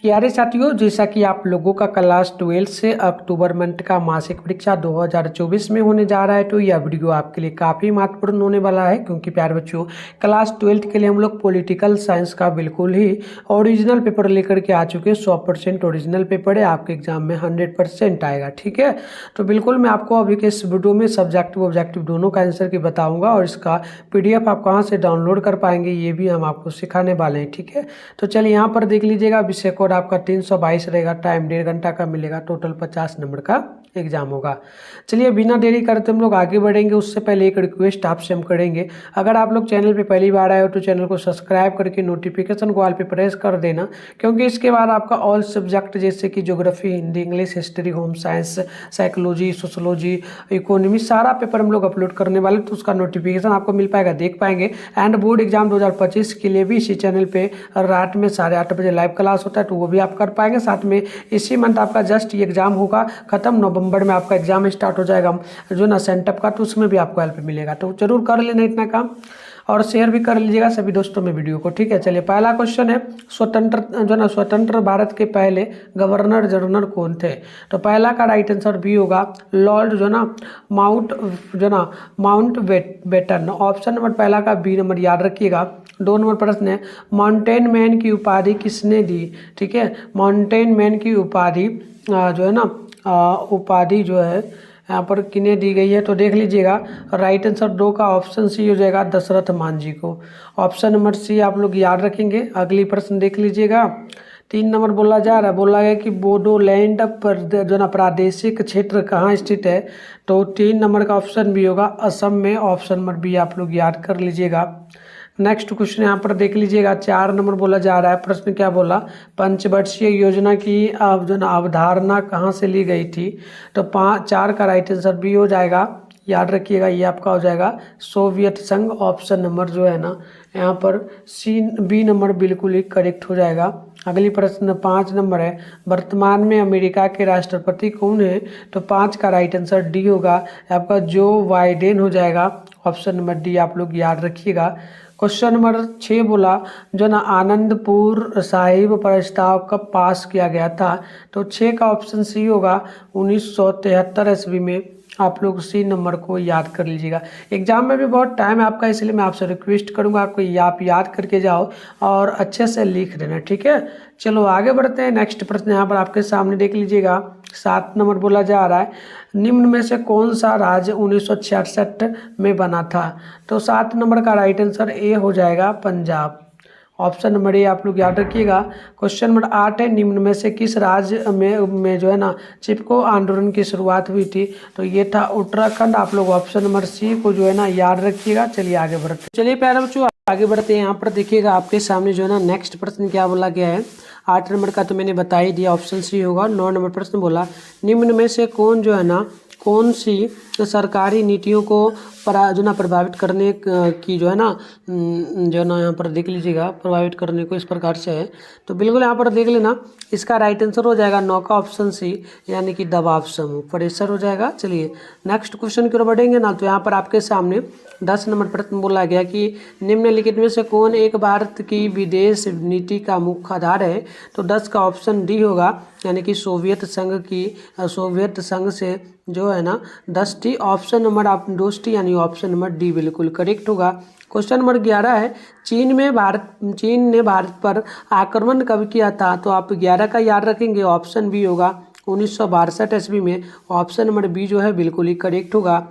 प्यारे साथियों, जैसा कि आप लोगों का क्लास 12 से अक्टूबर मंथ का मासिक परीक्षा 2024 में होने जा रहा है, तो यह वीडियो आपके लिए काफ़ी महत्वपूर्ण होने वाला है। क्योंकि प्यारे बच्चों, क्लास 12 के लिए हम लोग पॉलिटिकल साइंस का बिल्कुल ही ओरिजिनल पेपर लेकर के आ चुके हैं। 100% ओरिजिनल पेपर है, आपके एग्जाम में 100% आएगा। ठीक है, तो बिल्कुल मैं आपको अभी के इस वीडियो में सब्जेक्टिव ऑब्जेक्टिव दोनों का आंसर की बताऊँगा, और इसका PDF आप कहाँ से डाउनलोड कर पाएंगे ये भी हम आपको सिखाने वाले हैं। ठीक है, तो चलिए यहाँ पर देख लीजिएगा। विषय कोड आपका 322 रहेगा, टाइम 1.5 घंटा का मिलेगा, टोटल 50 नंबर का एग्जाम होगा। चलिए बिना देरी करते हम लोग आगे बढ़ेंगे। उससे पहले एक रिक्वेस्ट आपसे हम करेंगे, अगर आप लोग चैनल पे पहली बार आए हो तो चैनल को सब्सक्राइब करके नोटिफिकेशन को ऑल पे प्रेस कर देना, क्योंकि इसके बाद आपका ऑल सब्जेक्ट जैसे कि geography, Hindi, English, history, home science, psychology, sociology, economy सारा पेपर हम लोग अपलोड करने वाले, तो उसका नोटिफिकेशन आपको मिल पाएगा, देख पाएंगे। एंड बोर्ड एग्जाम 2025 के लिए भी इसी चैनल पे रात में 8:30 बजे लाइव क्लास होता है, तो वो भी आप कर पाएंगे। साथ में इसी मंथ आपका जस्ट ये एग्जाम होगा खत्म, नवंबर में आपका एग्जाम स्टार्ट हो जाएगा जो ना सेंटअप का, तो उसमें भी आपको हेल्प मिलेगा। तो जरूर कर लेना इतना काम, और शेयर भी कर लीजिएगा सभी दोस्तों में वीडियो को। ठीक है, चलिए पहला क्वेश्चन है, स्वतंत्र भारत के पहले गवर्नर जनरल कौन थे? तो पहला का राइट आंसर बी होगा, Lord Mountbatten. Option number पहला का बी नंबर याद रखिएगा। 2 नंबर प्रश्न है, माउंटेन मैन की उपाधि किसने दी? ठीक है, माउंटेन मैन की उपाधि उपाधि जो है यहाँ पर किन्हें दी गई है? तो देख लीजिएगा, राइट आंसर 2 का ऑप्शन सी हो जाएगा, दशरथ मांझी को। ऑप्शन नंबर सी आप लोग याद रखेंगे। अगली प्रश्न देख लीजिएगा, 3 नंबर बोला जा रहा है, बोला गया कि बोडोलैंड प्रादेशिक क्षेत्र कहाँ स्थित है? तो 3 नंबर का ऑप्शन बी होगा, असम में। ऑप्शन नंबर बी आप लोग याद कर लीजिएगा। नेक्स्ट क्वेश्चन यहाँ पर देख लीजिएगा, 4 नंबर बोला जा रहा है। प्रश्न क्या बोला, पंचवर्षीय योजना की अवधारणा कहाँ से ली गई थी? तो 4 का राइट आंसर बी हो जाएगा, याद रखिएगा, ये आपका हो जाएगा सोवियत संघ। ऑप्शन नंबर जो है ना यहाँ पर बी नंबर बिल्कुल ही करेक्ट हो जाएगा। अगली प्रश्न 5 नंबर है, वर्तमान में अमेरिका के राष्ट्रपति कौन है? तो 5 का राइट आंसर डी होगा, आपका जो बाइडेन हो जाएगा। ऑप्शन नंबर डी आप लोग याद रखिएगा। क्वेश्चन नंबर 6 बोला, आनंदपुर साहिब प्रस्ताव कब पास किया गया था? तो 6 का ऑप्शन सी होगा, 1973 ईस्वी में। आप लोग सी नंबर को याद कर लीजिएगा। एग्जाम में भी बहुत टाइम है आपका, इसलिए मैं आपसे रिक्वेस्ट करूंगा आपको आप याद करके जाओ और अच्छे से लिख देना। ठीक है, चलो आगे बढ़ते हैं। नेक्स्ट प्रश्न यहाँ पर आपके सामने देख लीजिएगा, 7 नंबर बोला जा रहा है, निम्न में से कौन सा राज्य 1966 में बना था? तो 7 नंबर का राइट आंसर ए हो जाएगा, पंजाब। ऑप्शन नंबर ए आप लोग याद रखिएगा। क्वेश्चन नंबर 8 है, निम्न में से किस राज्य में जो है ना चिपको आंदोलन की शुरुआत हुई थी? तो ये था उत्तराखंड। आप लोग ऑप्शन नंबर सी को जो है ना याद रखिएगा। चलिए आगे बढ़ते, चलिए प्यारे बच्चों आगे बढ़ते हैं। यहाँ पर देखिएगा आपके सामने जो है ना नेक्स्ट प्रश्न क्या बोला गया है। 8 नंबर का तो मैंने बता ही दिया, ऑप्शन सी होगा। 9 नंबर प्रश्न बोला, निम्न में से कौन सी सरकारी नीतियों को प्रभावित करने की जो है ना यहाँ पर देख लीजिएगा, प्रभावित करने को इस प्रकार से है। तो बिल्कुल यहाँ पर देख लेना, इसका राइट आंसर हो जाएगा 9 का ऑप्शन सी, यानी कि दबाव समूह, प्रेशर हो जाएगा। चलिए नेक्स्ट क्वेश्चन की ओर बढ़ेंगे ना, तो यहाँ पर आपके सामने 10 नंबर प्रश्न बोला गया कि निम्नलिखित में से कौन एक भारत की विदेश नीति का मुख्य आधार है? तो 10 का ऑप्शन डी होगा, यानी कि सोवियत संघ से जो है ना 10 टी। ऑप्शन नंबर आप दोस्ती यानी ऑप्शन नंबर डी बिल्कुल करेक्ट होगा। क्वेश्चन नंबर 11 है, चीन ने भारत पर आक्रमण कब किया था? तो आप 11 का याद रखेंगे, ऑप्शन बी होगा 1962 ईस्वी में। ऑप्शन नंबर बी जो है बिल्कुल ही करेक्ट होगा।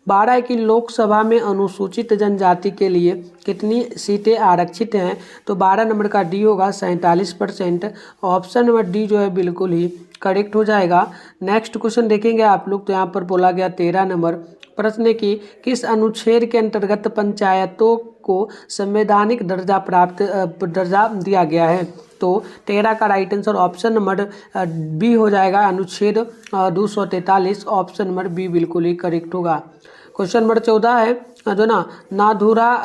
12 की लोकसभा में अनुसूचित जनजाति के लिए कितनी सीटें आरक्षित हैं? तो 12 नंबर का डी होगा, 47%। ऑप्शन नंबर डी जो है बिल्कुल ही करेक्ट हो जाएगा। नेक्स्ट क्वेश्चन देखेंगे आप लोग, तो यहाँ पर बोला गया 13 नंबर प्रश्न की किस अनुच्छेद के अंतर्गत पंचायतों को संवैधानिक दर्जा दिया गया है? तो 13 का right answer option number B हो जाएगा, अनुच्छेद 243। ऑप्शन नंबर बी बिल्कुल ही करेक्ट होगा। क्वेश्चन नंबर 14 है, जो ना नाथुला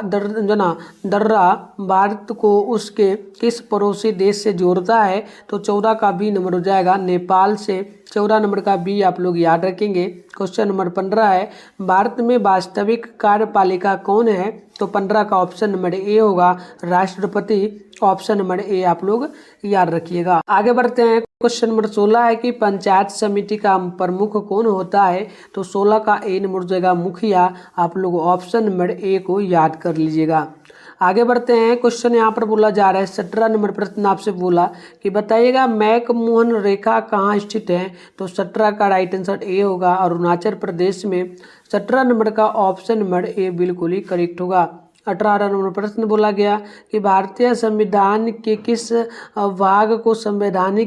दर्रा भारत को उसके किस पड़ोसी देश से जोड़ता है? तो 14 का बी नंबर हो जाएगा नेपाल से। 14 नंबर का बी आप लोग याद रखेंगे। क्वेश्चन नंबर 15 है, भारत में वास्तविक कार्यपालिका कौन है? तो 15 का ऑप्शन नंबर ए होगा राष्ट्रपति। ऑप्शन नंबर ए आप लोग याद रखिएगा। आगे बढ़ते हैं। क्वेश्चन नंबर 16 है कि पंचायत समिति का प्रमुख कौन होता है? तो 16 का ए नंबर हो जाएगा मुखिया। आप लोग ऑप्शन नंबर ए को याद कर लीजिएगा। आगे बढ़ते हैं। क्वेश्चन यहाँ पर बोला जा रहा है 17 नंबर प्रश्न आपसे बोला कि बताइएगा मैकमोहन रेखा कहाँ स्थित है? तो 17 का राइट आंसर ए होगा अरुणाचल प्रदेश में। 17 नंबर का ऑप्शन नंबर ए बिल्कुल ही करेक्ट होगा। 18 नंबर प्रश्न बोला गया कि भारतीय संविधान के किस भाग को संविधान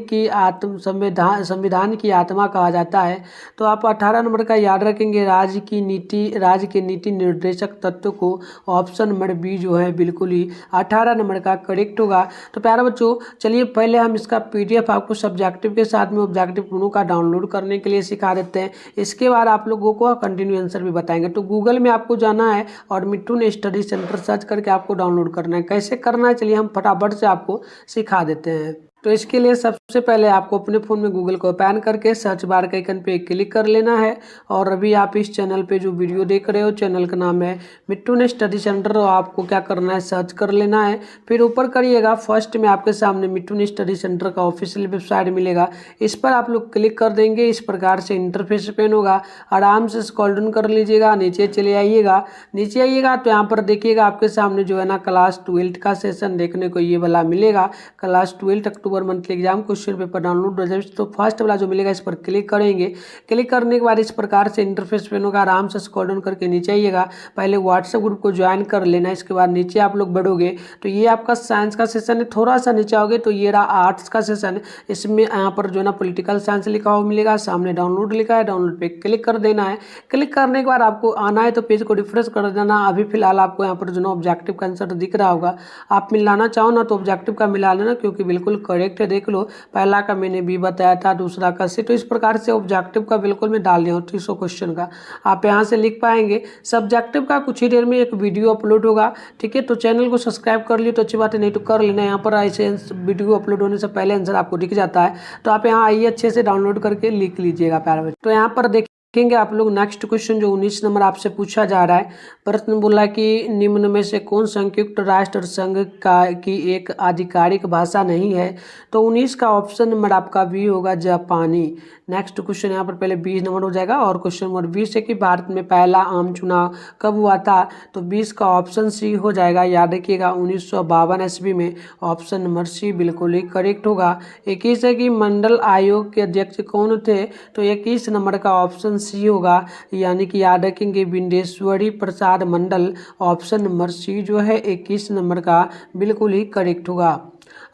की आत्मा कहा जाता है? तो आप 18 नंबर का याद रखेंगे राज्य के नीति निर्देशक तत्व को। ऑप्शन नंबर बी जो है बिल्कुल ही 18 नंबर का करेक्ट होगा। तो प्यारे बच्चों चलिए पहले हम इसका पीडीएफ आपको सब्जेक्टिव के साथ में ऑब्जेक्टिव दोनों का डाउनलोड करने के लिए सिखा देते हैं। इसके बाद आप लोगों को कंटिन्यू आंसर भी बताएंगे। तो गूगल में आपको जाना है और मिट्टू स्टडी सेंटर सर्च करके आपको डाउनलोड करना है। कैसे करना है चलिए हम फटाफट से आपको सिखा देते हैं। तो इसके लिए सबसे पहले आपको अपने फ़ोन में गूगल को ओपन करके सर्च बार के आइकन पे क्लिक कर लेना है। और अभी आप इस चैनल पे जो वीडियो देख रहे हो चैनल का नाम है मिट्टू ने स्टडी सेंटर। और आपको क्या करना है सर्च कर लेना है। फिर ऊपर करिएगा फर्स्ट में आपके सामने मिट्टू ने स्टडी सेंटर का ऑफिशियल वेबसाइट मिलेगा। इस पर आप लोग क्लिक कर देंगे। इस प्रकार से इंटरफेस ओपन होगा। आराम से स्क्रॉल डाउन कर लीजिएगा, नीचे चले आइएगा। नीचे आइएगा तो यहाँ पर देखिएगा आपके सामने जो है ना क्लास 12 का सेशन देखने को ये वाला मिलेगा। Class 12 October monthly exam question paper download result. तो फर्स्ट वाला जो मिलेगा इस पर क्लिक करेंगे। क्लिक करने के बाद इस प्रकार से इंटरफेस पेन होगा। आराम से स्क्रॉल डाउन करके नीचे आइएगा। पहले व्हाट्सएप ग्रुप को ज्वाइन कर लेना। इसके बाद नीचे आप लोग बढ़ोगे तो ये आपका साइंस का सेशन है। थोड़ा सा नीचे आओगे तो ये रहा आर्ट्स का सेशन है। इसमें यहाँ पर जो है ना पॉलिटिकल साइंस लिखा हुआ मिलेगा। सामने डाउनलोड लिखा है, डाउनलोड पे क्लिक कर देना है। क्लिक करने के बाद आपको आना है तो पेज को रिफ्रेश कर देना। अभी फिलहाल आपको यहाँ पर जो ना ऑब्जेक्टिव का आंसर दिख रहा होगा। आप मिलाना चाहो ना तो ऑब्जेक्टिव का मिला लेना क्योंकि बिल्कुल करेक्ट है। देख लो पहला का मैंने बी बताया था, दूसरा का सी। तो इस प्रकार से ऑब्जेक्टिव का बिल्कुल मैं डाल दिया हूँ 300 क्वेश्चन का। आप यहाँ से लिख पाएंगे। सब्जेक्टिव का कुछ ही देर में एक वीडियो अपलोड होगा। ठीक है, तो चैनल को सब्सक्राइब कर लियो तो अच्छी बात है, नहीं तो कर लेना। यहाँ पर ऐसे वीडियो अपलोड होने से पहले आंसर आपको दिख जाता है। तो आप यहाँ आइए अच्छे से डाउनलोड करके लिख लीजिएगा प्यारे बच्चे। तो यहाँ पर देखेंगे आप लोग नेक्स्ट क्वेश्चन जो 19 नंबर आपसे पूछा जा रहा है। प्रश्न बोला कि निम्न में से कौन संयुक्त राष्ट्र संघ की एक आधिकारिक भाषा नहीं है? तो 19 का ऑप्शन नंबर आपका बी होगा जापानी। नेक्स्ट क्वेश्चन यहाँ पर पहले 20 नंबर हो जाएगा। और क्वेश्चन नंबर 20 है कि भारत में पहला आम चुनाव कब हुआ था? तो 20 का ऑप्शन सी हो जाएगा। याद रखिएगा 1952 ईस्वी में। ऑप्शन नंबर सी बिल्कुल ही करेक्ट होगा। 21 है कि मंडल आयोग के अध्यक्ष कौन थे? तो 21 नंबर का ऑप्शन सी होगा। यानी कि याद रखेंगे Bindeshwari Prasad Mandal. Option number C जो है 21 नंबर का बिल्कुल ही करेक्ट होगा।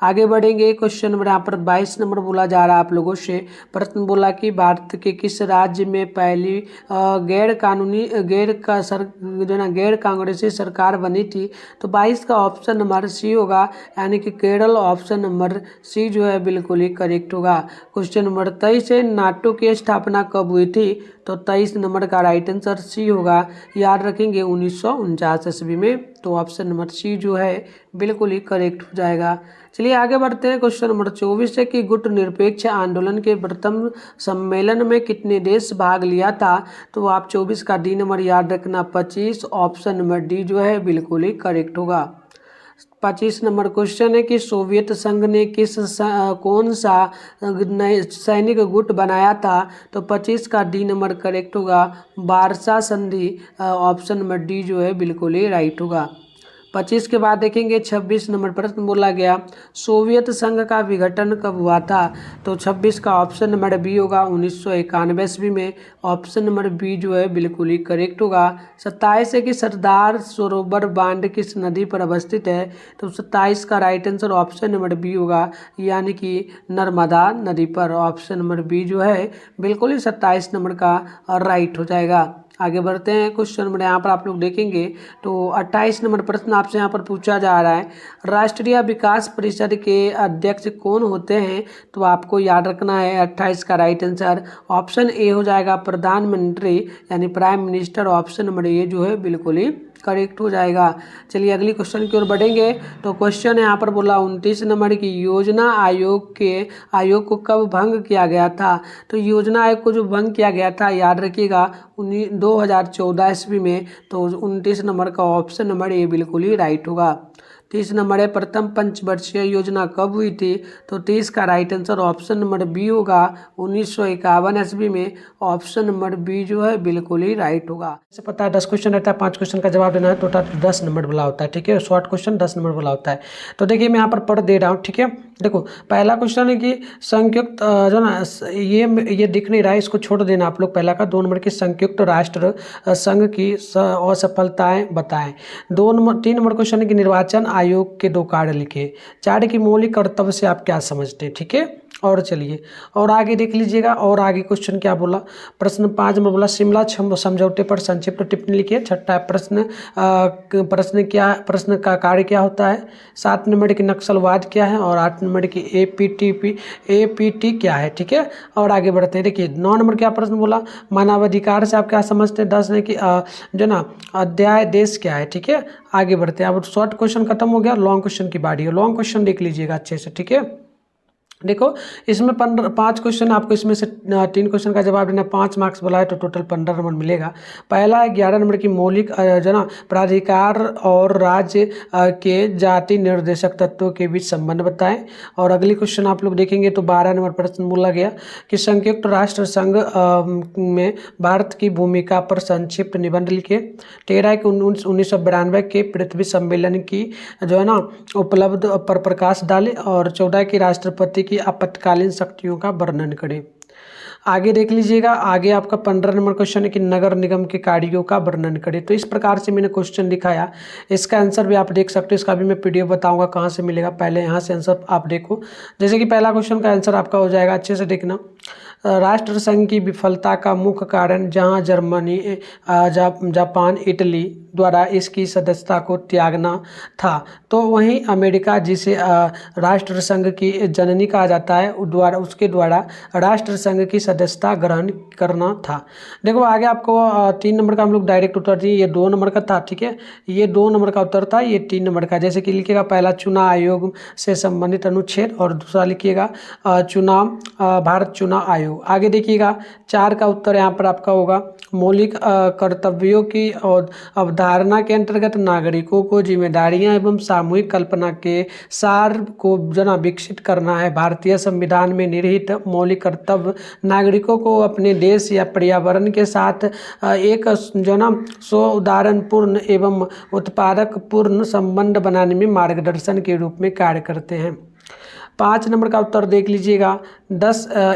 आगे बढ़ेंगे। क्वेश्चन नंबर यहाँ पर 22 नंबर बोला जा रहा है आप लोगों से। प्रश्न बोला कि भारत के किस राज्य में पहली गैर कांग्रेसी सरकार बनी थी? तो 22 का ऑप्शन नंबर सी होगा। यानी कि केरल। ऑप्शन नंबर सी जो है बिल्कुल ही करेक्ट होगा। क्वेश्चन नंबर 23 है नाटो की स्थापना कब हुई थी? तो 23 नंबर का राइट आंसर सी होगा। याद रखेंगे 1949 ईस्वी में। तो ऑप्शन नंबर सी जो है बिल्कुल ही करेक्ट हो जाएगा। चलिए आगे बढ़ते हैं। क्वेश्चन नंबर 24 है कि गुट निरपेक्ष आंदोलन के प्रथम सम्मेलन में कितने देश भाग लिया था? तो आप 24 का डी नंबर याद रखना 25। ऑप्शन नंबर डी जो है बिल्कुल ही करेक्ट होगा। 25 नंबर क्वेश्चन है कि सोवियत संघ ने कौन सा सैनिक गुट बनाया था? तो 25 का डी नंबर करेक्ट होगा वार्सा संधि। ऑप्शन नंबर डी जो है बिल्कुल ही राइट होगा। 25 के बाद देखेंगे 26 नंबर प्रश्न बोला गया सोवियत संघ का विघटन कब हुआ था? तो 26 का ऑप्शन नंबर बी होगा 1991 ईस्वी में। ऑप्शन नंबर बी जो है बिल्कुल ही करेक्ट होगा। 27 है कि सरदार सरोवर बांध किस नदी पर अवस्थित है? तो 27 का right answer option number B होगा। यानी कि नर्मदा नदी पर। ऑप्शन नंबर बी जो है बिल्कुल ही 27 नंबर का राइट हो जाएगा। आगे बढ़ते हैं। क्वेश्चन नंबर यहाँ पर आप लोग देखेंगे तो 28 नंबर प्रश्न आपसे यहाँ पर पूछा जा रहा है, राष्ट्रीय विकास परिषद के अध्यक्ष कौन होते हैं? तो आपको याद रखना है 28 का राइट आंसर ऑप्शन ए हो जाएगा प्रधानमंत्री यानी prime minister. Option number A जो है बिल्कुल ही करेक्ट हो जाएगा। चलिए अगली क्वेश्चन की ओर बढ़ेंगे। तो क्वेश्चन यहाँ पर बोला 29 नंबर की योजना आयोग को कब भंग किया गया था? तो योजना आयोग को जो भंग किया गया था याद रखिएगा 2014 ईस्वी में। तो 29 नंबर का ऑप्शन नंबर ए बिल्कुल ही राइट होगा। 30 नंबर है प्रथम पंचवर्षीय योजना कब हुई थी? तो 30 का right answer option number B होगा 1951 ईस्वी में। ऑप्शन नंबर बी जो है बिल्कुल ही राइट होगा। जैसे पता है 10 क्वेश्चन रहता है, 5 क्वेश्चन का जवाब देना है, टोटल 10 नंबर वाला होता है। ठीक है, शॉर्ट क्वेश्चन 10 नंबर वाला होता है। तो देखिए मैं यहाँ पर पढ़ दे रहा हूँ। ठीक है, देखो पहला क्वेश्चन है कि संयुक्त जो ना ये दिख नहीं रहा है, इसको छोड़ देना आप लोग पहला का। 2 नंबर की संयुक्त राष्ट्र संघ की असफलताएं बताएं। 3 नंबर क्वेश्चन है कि निर्वाचन आयोग के 2 कार्य लिखे। 4 की मौलिक कर्तव्य से आप क्या समझते हैं? ठीक है, और चलिए और आगे देख लीजिएगा। और आगे क्वेश्चन क्या बोला, प्रश्न 5 में बोला शिमला समझौते पर संक्षिप्त टिप्पणी लिखिए। छठा प्रश्न का कार्य क्या होता है। 7 नंबर की नक्सलवाद क्या है और 8 नंबर की एपीटी क्या है। ठीक है, और आगे बढ़ते हैं। देखिए 9 नंबर क्या प्रश्न बोला, मानवाधिकार से आप क्या समझते हैं। 10 ने कि जो ना अध्याय देश क्या है। ठीक है, आगे बढ़ते हैं। अब शॉर्ट क्वेश्चन खत्म हो गया, लॉन्ग क्वेश्चन की बारी है। लॉन्ग क्वेश्चन देख लीजिएगा अच्छे से। ठीक है, देखो इसमें 5 क्वेश्चन, आपको इसमें से 3 क्वेश्चन का जवाब देना, 5 मार्क्स बोला है तो टोटल 15 नंबर मिलेगा। पहला है 11 नंबर की मौलिक जो ना प्राधिकार और राज्य के जाति निर्देशक तत्वों के बीच संबंध बताएं। और अगली क्वेश्चन आप लोग देखेंगे तो 12 नंबर प्रश्न बोला गया कि संयुक्त राष्ट्र संघ में भारत की भूमिका पर संक्षिप्त निबंध लिखे। 13 के 1992 के पृथ्वी सम्मेलन की जो है ना उपलब्ध पर प्रकाश डाले। और 14 की राष्ट्रपति की आपातकालीन शक्तियों का वर्णन करें। आगे देख लीजिएगा, आगे आपका 15 नंबर क्वेश्चन है कि नगर निगम के कार्यों का वर्णन करें। तो इस प्रकार से मैंने क्वेश्चन दिखाया, इसका आंसर भी आप देख सकते हो। इसका भी मैं पीडीएफ बताऊंगा कहाँ से मिलेगा, पहले यहाँ से आंसर आप देखो। जैसे कि पहला क्वेश्चन का आंसर आपका हो जाएगा, अच्छे से देखना। राष्ट्र संघ की विफलता का मुख्य कारण जहां जर्मनी जापान इटली द्वारा इसकी सदस्यता को त्यागना था, तो वहीं अमेरिका जिसे राष्ट्र संघ की जननी कहा जाता है उसके द्वारा राष्ट्र संघ की सदस्यता ग्रहण करना था। देखो आगे आपको 3 नंबर का हम लोग डायरेक्ट उत्तर दिए, ये 2 नंबर का था। ठीक है, ये 2 नंबर का उत्तर था, ये 3 नंबर का। जैसे कि लिखिएगा पहला चुनाव आयोग से संबंधित अनुच्छेद, और दूसरा लिखिएगा चुनाव भारत चुनाव आयोग। आगे देखिएगा 4 का उत्तर यहाँ पर आपका होगा मौलिक कर्तव्यों की और अवधारणा के अंतर्गत नागरिकों को जिम्मेदारियां एवं सामूहिक कल्पना के सार को जना विकसित करना है। भारतीय संविधान में निहित मौलिक कर्तव्य नागरिकों को अपने देश या पर्यावरण के साथ एक जना सौहार्दपूर्ण एवं उत्पादक पूर्ण संबंध बनाने में मार्गदर्शन के रूप में कार्य करते हैं। 5 नंबर का उत्तर देख लीजिएगा।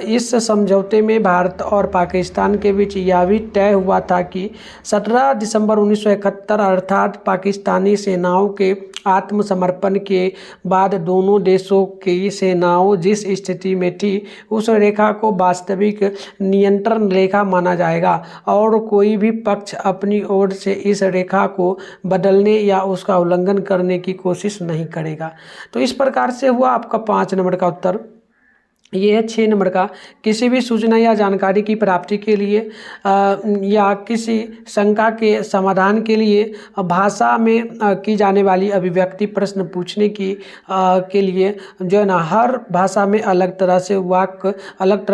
इस समझौते में भारत और पाकिस्तान के बीच यह भी तय हुआ था कि 17 दिसंबर 1971 अर्थात पाकिस्तानी सेनाओं के आत्मसमर्पण के बाद दोनों देशों की सेनाओं जिस स्थिति में थी उस रेखा को वास्तविक नियंत्रण रेखा माना जाएगा और कोई भी पक्ष अपनी ओर से इस रेखा को बदलने या उसका उल्लंघन करने की कोशिश नहीं करेगा। तो इस प्रकार से हुआ आपका 5 नंबर का उत्तर। ये है 6 नंबर का, किसी भी सूचना या जानकारी की प्राप्ति के लिए या किसी शंका के समाधान के लिए भाषा में की जाने वाली अभिव्यक्ति प्रश्न पूछने की के लिए जो है ना हर भाषा में अलग तरह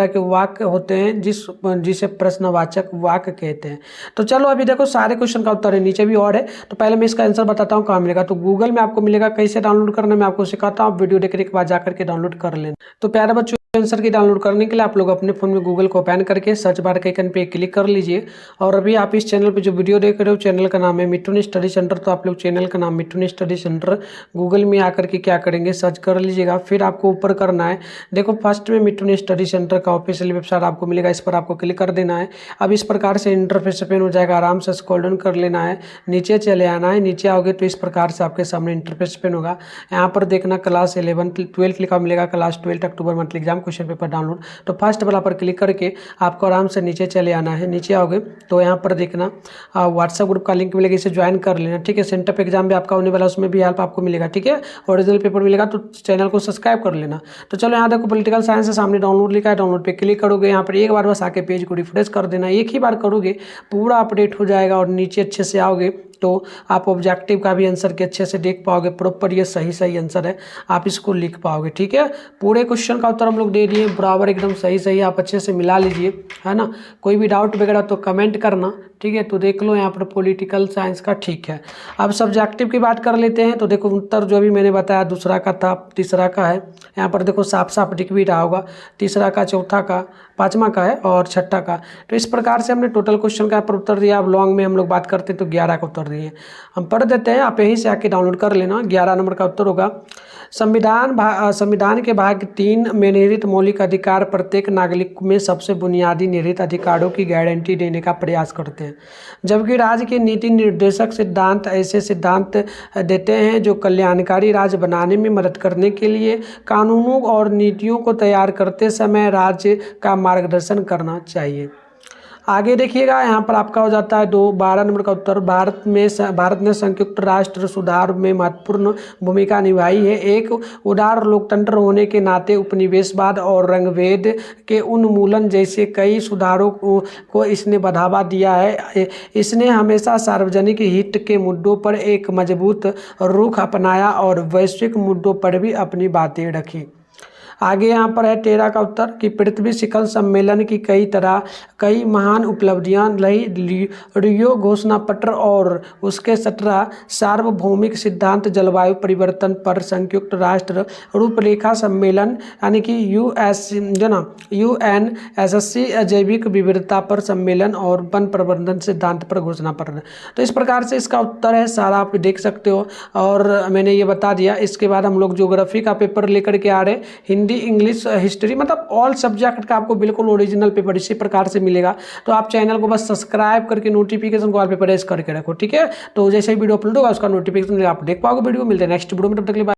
के वाक्य होते हैं जिसे प्रश्नवाचक वाक्य कहते हैं। तो चलो अभी देखो सारे क्वेश्चन का उत्तर है, नीचे भी और है। तो पहले मैं इसका आंसर बताता हूँ कहाँ मिलेगा। तो गूगल में आपको मिलेगा, कैसे डाउनलोड करना मैं आपको सिखाता हूँ, वीडियो देखने के बाद जाकर के डाउनलोड कर लेना। तो प्यारे बच्चों आंसर की डाउनलोड करने के लिए आप लोग अपने फ़ोन में गूगल को ओपन करके सर्च बार के आइकन पे क्लिक कर लीजिए। और अभी आप इस चैनल पे जो वीडियो देख रहे हो चैनल का नाम है मिठुन स्टडी सेंटर। तो आप लोग चैनल का नाम मिठुन स्टडी सेंटर गूगल में आकर के क्या करेंगे सर्च कर लीजिएगा। फिर आपको ऊपर करना है, देखो फर्स्ट में मिठुन स्टडी सेंटर का ऑफिशियल वेबसाइट आपको मिलेगा, इस पर आपको क्लिक कर देना है। अब इस प्रकार से इंटरफेस ओपन हो जाएगा, आराम से स्क्रॉल डाउन कर लेना है, नीचे चले आना है। नीचे आओगे तो इस प्रकार से आपके सामने इंटरफेस ओपन होगा। यहाँ पर देखना क्लास 11 12 लिखा मिलेगा, class 12 October monthly exam question paper download. तो फर्स्ट वाला पर क्लिक करके आपको आराम से नीचे चले आना है। नीचे आओगे तो यहाँ पर देखना व्हाट्सएप ग्रुप का लिंक मिलेगा, इसे ज्वाइन कर लेना, ठीक है। सेंटर पे एग्जाम भी आपका होने वाला है, उसमें भी हेल्प आपको मिलेगा, ठीक है। ओरिजिनल पेपर मिलेगा तो चैनल को सब्सक्राइब कर लेना। तो चलो यहाँ देखो पॉलिटिकल साइंस है, सामने डाउनलोड लिखा है, डाउनलोड पे क्लिक करोगे। यहाँ पर एक बार बस आके पेज को रिफ्रेश कर देना, एक ही बार करोगे पूरा अपडेट हो जाएगा। और नीचे अच्छे से आओगे तो आप ऑब्जेक्टिव का भी आंसर के अच्छे से देख पाओगे, प्रॉपर ये सही आंसर है, आप इसको लिख पाओगे, ठीक है। पूरे क्वेश्चन का उत्तर हम लोग दे दिए बराबर, एकदम सही आप अच्छे से मिला लीजिए, है ना। कोई भी डाउट वगैरह तो कमेंट करना, ठीक है। तो देख लो यहाँ पर पॉलिटिकल साइंस का, ठीक है। अब सब्जेक्टिव की बात कर लेते हैं। तो देखो उत्तर जो भी मैंने बताया, दूसरा का था, तीसरा का है, यहाँ पर देखो साफ दिख भी रहा होगा, तीसरा का, चौथा का, पाँचवा का है और छठा का। तो इस प्रकार से हमने टोटल क्वेश्चन का पर उत्तर दिया। अब लॉन्ग में हम लोग बात करते हैं तो 11 का उत्तर दिए, हम पढ़ देते हैं, आप यहीं से आके डाउनलोड कर लेना। 11 नंबर का उत्तर होगा, संविधान के भाग 3 में निहित मौलिक अधिकार प्रत्येक नागरिक में सबसे बुनियादी निहित अधिकारों की गारंटी देने का प्रयास करते हैं, जबकि राज्य के नीति निर्देशक सिद्धांत ऐसे सिद्धांत देते हैं जो कल्याणकारी राज्य बनाने में मदद करने के लिए कानूनों और नीतियों को तैयार करते समय राज्य का मार्गदर्शन करना चाहिए। आगे देखिएगा, यहाँ पर आपका हो जाता है 12 नंबर का उत्तर, भारत ने संयुक्त राष्ट्र सुधार में महत्वपूर्ण भूमिका निभाई है। एक उदार लोकतंत्र होने के नाते उपनिवेशवाद और रंगभेद के उन्मूलन जैसे कई सुधारों को इसने बढ़ावा दिया है। इसने हमेशा सार्वजनिक हित के मुद्दों पर एक मजबूत रुख अपनाया और वैश्विक मुद्दों पर भी अपनी बातें रखी। आगे यहाँ पर है 13 का उत्तर कि पृथ्वी शिखर सम्मेलन की कई महान उपलब्धियां रही। रियो घोषणा पत्र और उसके 17 सार्वभौमिक सिद्धांत, जलवायु परिवर्तन पर संयुक्त राष्ट्र रूपरेखा सम्मेलन यानी कि UNSC जैविक विविधता पर सम्मेलन और वन प्रबंधन सिद्धांत पर घोषणा पत्र। तो इस प्रकार से इसका उत्तर है सारा, आप देख सकते हो। और मैंने ये बता दिया। इसके बाद हम लोग ज्योग्राफी का पेपर लेकर के आ रहे हैं, हिंदी, इंग्लिश, हिस्ट्री, मतलब ऑल सब्जेक्ट का आपको बिल्कुल ओरिजिनल पेपर इसी प्रकार से मिलेगा। तो आप चैनल को बस सब्सक्राइब करके नोटिफिकेशन को ऑल पे प्रेस करके रखो, ठीक है। तो जैसे ही वीडियो अपलोड होगा उसका नोटिफिकेशन आप देख पाओगे। वीडियो मिलते हैं नेक्स्ट वीडियो में, तब तक के लिए।